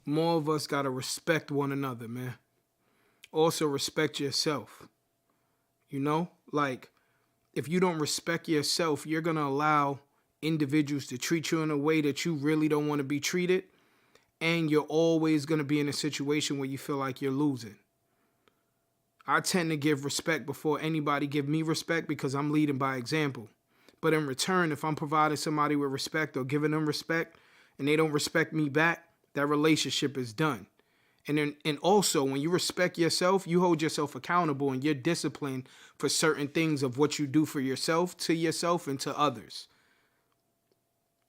More of us gotta respect one another, man. Also respect yourself. You know? Like, if you don't respect yourself, you're gonna allow individuals to treat you in a way that you really don't want to be treated. And you're always gonna be in a situation where you feel like you're losing. I tend to give respect before anybody give me respect because I'm leading by example. But in return, if I'm providing somebody with respect or giving them respect and they don't respect me back, that relationship is done. And also, when you respect yourself, you hold yourself accountable and you're disciplined for certain things of what you do for yourself, to yourself, and to others.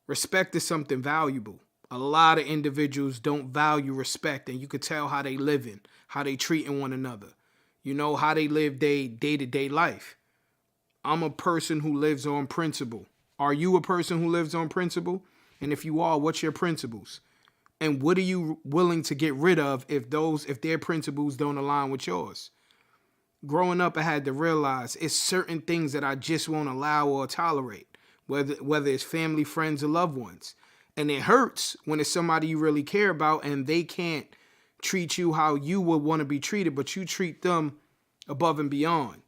Respect is something valuable. A lot of individuals don't value respect, and you could tell how they living, how they treating one another. You know, how they live their day-to-day life. I'm a person who lives on principle. Are you a person who lives on principle? And if you are, what's your principles? And what are you willing to get rid of if their principles don't align with yours? Growing up, I had to realize it's certain things that I just won't allow or tolerate, whether it's family, friends, or loved ones. And it hurts when it's somebody you really care about and they can't treat you how you would want to be treated, but you treat them above and beyond.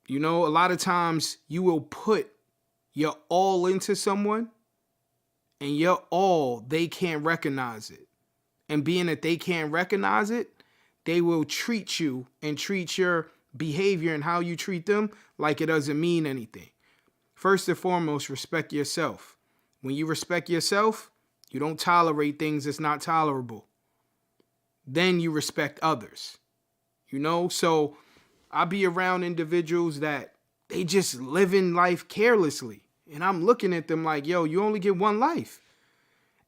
You know, a lot of times you will put your all into someone and your all, they can't recognize it. And being that they can't recognize it, they will treat you and treat your behavior and how you treat them like it doesn't mean anything. First and foremost, respect yourself. When you respect yourself, you don't tolerate things that's not tolerable. Then you respect others. You know, so I be around individuals that they just living life carelessly. And I'm looking at them like, yo, you only get one life.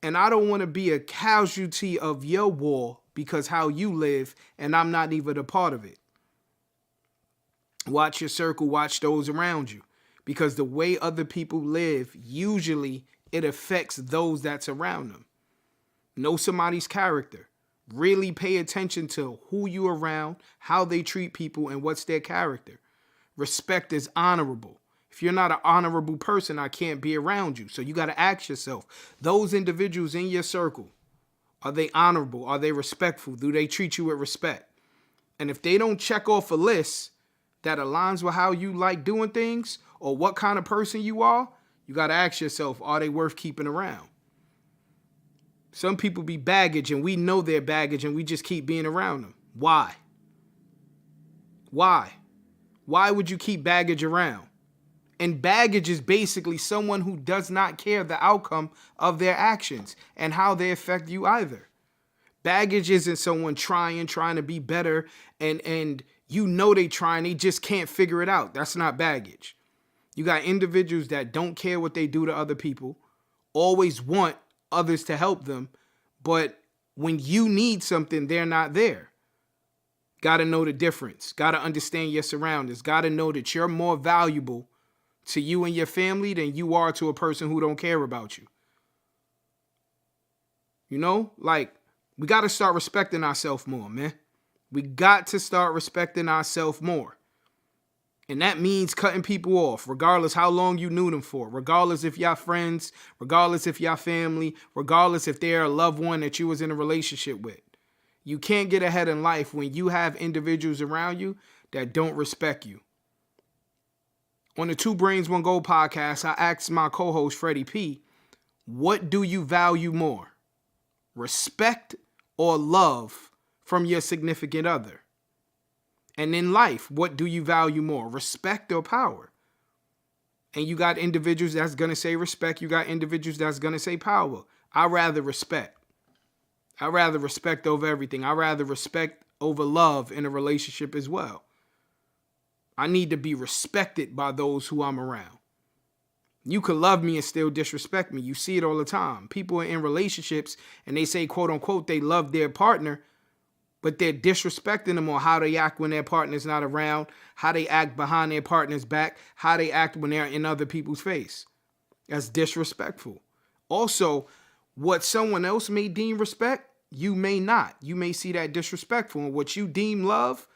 And I don't want to be a casualty of your war because how you live and I'm not even a part of it. Watch your circle, watch those around you. Because the way other people live, usually it affects those that's around them. Know somebody's character. Really pay attention to who you around, how they treat people, and what's their character. Respect is honorable. If you're not an honorable person, I can't be around you. So you got to ask yourself, those individuals in your circle, are they honorable? Are they respectful? Do they treat you with respect? And if they don't check off a list that aligns with how you like doing things or what kind of person you are, you got to ask yourself, are they worth keeping around? Some people be baggage and we know they're baggage and we just keep being around them. Why? Why? Why would you keep baggage around? And baggage is basically someone who does not care the outcome of their actions and how they affect you either. Baggage isn't someone trying to be better and you know they trying, they just can't figure it out. That's not baggage. You got individuals that don't care what they do to other people, always want others to help them, but when you need something, they're not there. Got to know the difference. Got to understand your surroundings. Got to know that you're more valuable to you and your family than you are to a person who don't care about you. You know, like, we got to start respecting ourselves more, man. We got to start respecting ourselves more. And that means cutting people off, regardless how long you knew them for, regardless if y'all friends, regardless if y'all family, regardless if they're a loved one that you was in a relationship with. You can't get ahead in life when you have individuals around you that don't respect you. On the Two Brains, One Goal podcast, I asked my co-host, Freddie P, what do you value more? Respect or love from your significant other? And in life, what do you value more? Respect or power? And you got individuals that's going to say respect. You got individuals that's going to say power. I'd rather respect. I'd rather respect over everything. I'd rather respect over love in a relationship as well. I need to be respected by those who I'm around. You could love me and still disrespect me. You see it all the time. People are in relationships and they say, quote unquote, they love their partner, but they're disrespecting them on how they act when their partner's not around, how they act behind their partner's back, how they act when they're in other people's face. That's disrespectful. Also, what someone else may deem respect, you may not. You may see that disrespectful. And what you deem love,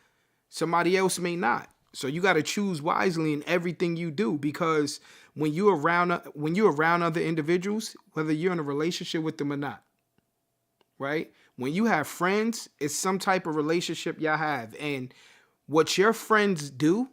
somebody else may not. So you got to choose wisely in everything you do, because when you're around other individuals, whether you're in a relationship with them or not, right? When you have friends, it's some type of relationship y'all have. And what your friends do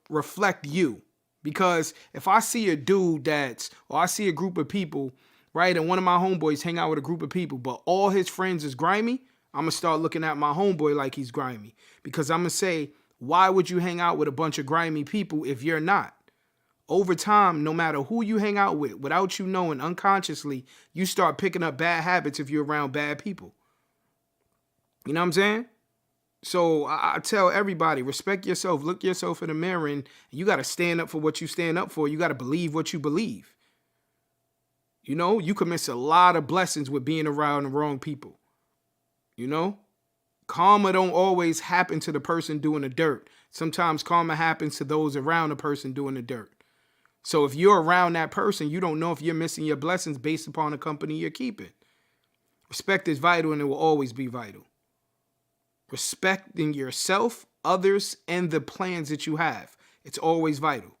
reflect you. Because if I see a dude or I see a group of people, right, and one of my homeboys hang out with a group of people, but all his friends is grimy, I'm going to start looking at my homeboy like he's grimy. Because I'm going to say, why would you hang out with a bunch of grimy people if you're not? Over time, no matter who you hang out with, without you knowing, unconsciously, you start picking up bad habits if you're around bad people. You know what I'm saying? So I tell everybody, respect yourself, look yourself in the mirror, and you got to stand up for what you stand up for. You got to believe what you believe. You know, you can miss a lot of blessings with being around the wrong people. You know, karma don't always happen to the person doing the dirt. Sometimes karma happens to those around the person doing the dirt. So if you're around that person, you don't know if you're missing your blessings based upon the company you're keeping. Respect is vital, and it will always be vital. Respecting yourself, others, and the plans that you have. It's always vital.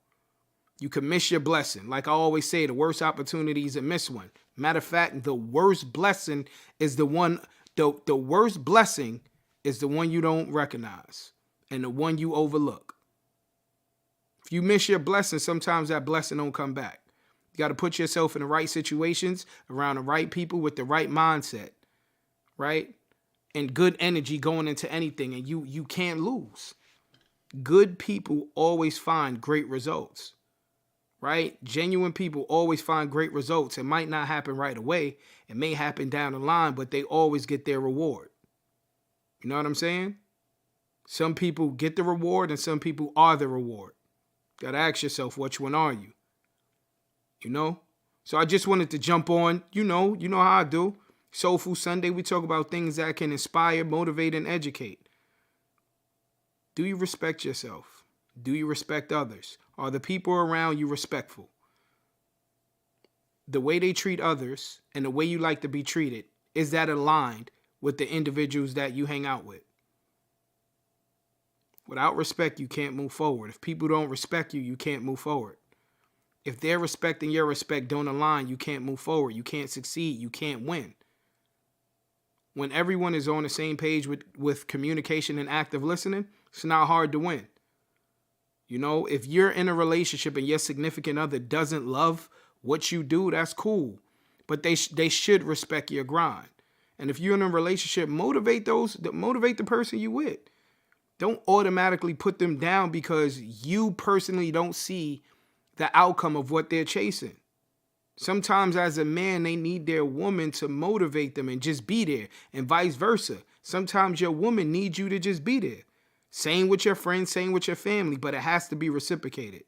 You can miss your blessing. Like I always say, the worst opportunity is to miss one. Matter of fact, the worst blessing is the worst blessing is the one you don't recognize and the one you overlook. If you miss your blessing, sometimes that blessing don't come back. You got to put yourself in the right situations, around the right people with the right mindset, right? And good energy going into anything, and you can't lose. Good people always find great results, right? Genuine people always find great results. It might not happen right away. It may happen down the line, but they always get their reward. You know what I'm saying? Some people get the reward and some people are the reward. Got to ask yourself, which one are you? You know? So I just wanted to jump on, you know how I do. Soul Food Sunday, we talk about things that can inspire, motivate, and educate. Do you respect yourself? Do you respect others? Are the people around you respectful? The way they treat others and the way you like to be treated, is that aligned with the individuals that you hang out with? Without respect, you can't move forward. If people don't respect you, you can't move forward. If their respect and your respect don't align, you can't move forward. You can't succeed. You can't win. When everyone is on the same page with communication and active listening, it's not hard to win. You know, if you're in a relationship and your significant other doesn't love what you do, that's cool. But they should respect your grind. And if you're in a relationship, motivate the person you with. Don't automatically put them down because you personally don't see the outcome of what they're chasing. Sometimes as a man, they need their woman to motivate them and just be there, and vice versa. Sometimes your woman needs you to just be there. Same with your friends, same with your family, but it has to be reciprocated.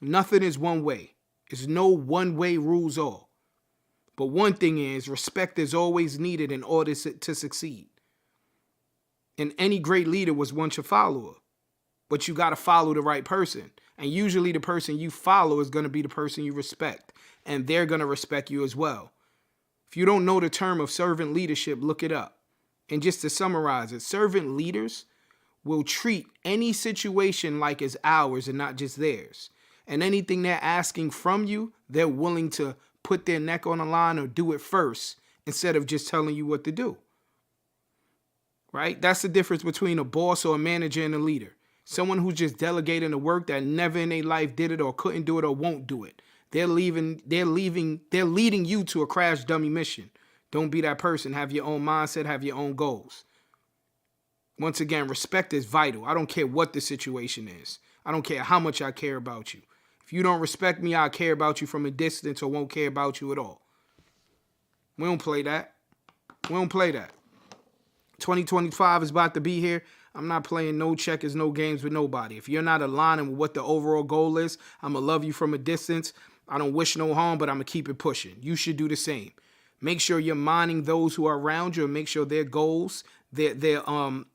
Nothing is one way. There's no one way rules all. But one thing is, respect is always needed in order to succeed. And any great leader was once a follower. But you got to follow the right person. And usually the person you follow is going to be the person you respect. And they're going to respect you as well. If you don't know the term of servant leadership, look it up. And just to summarize it, servant leaders will treat any situation like it's ours and not just theirs. And anything they're asking from you, they're willing to put their neck on the line or do it first instead of just telling you what to do. Right? That's the difference between a boss or a manager and a leader. Someone who's just delegating the work that never in their life did it or couldn't do it or won't do it. They're leading you to a crash dummy mission. Don't be that person. Have your own mindset, have your own goals. Once again, respect is vital. I don't care what the situation is. I don't care how much I care about you. If you don't respect me, I'll care about you from a distance or won't care about you at all. We don't play that. We don't play that. 2025 is about to be here. I'm not playing no checkers, no games with nobody. If you're not aligning with what the overall goal is, I'm going to love you from a distance. I don't wish no harm, but I'm going to keep it pushing. You should do the same. Make sure you're minding those who are around you and make sure their goals, their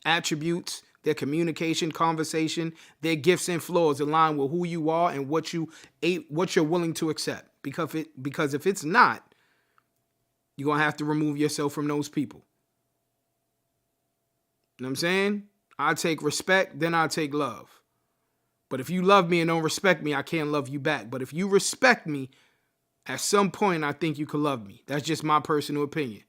attributes, their communication, conversation, their gifts and flaws align with who you are and what you're willing to accept. Because if it's not, you're going to have to remove yourself from those people. You know what I'm saying? I take respect, then I take love. But if you love me and don't respect me, I can't love you back. But if you respect me, at some point, I think you can love me. That's just my personal opinion.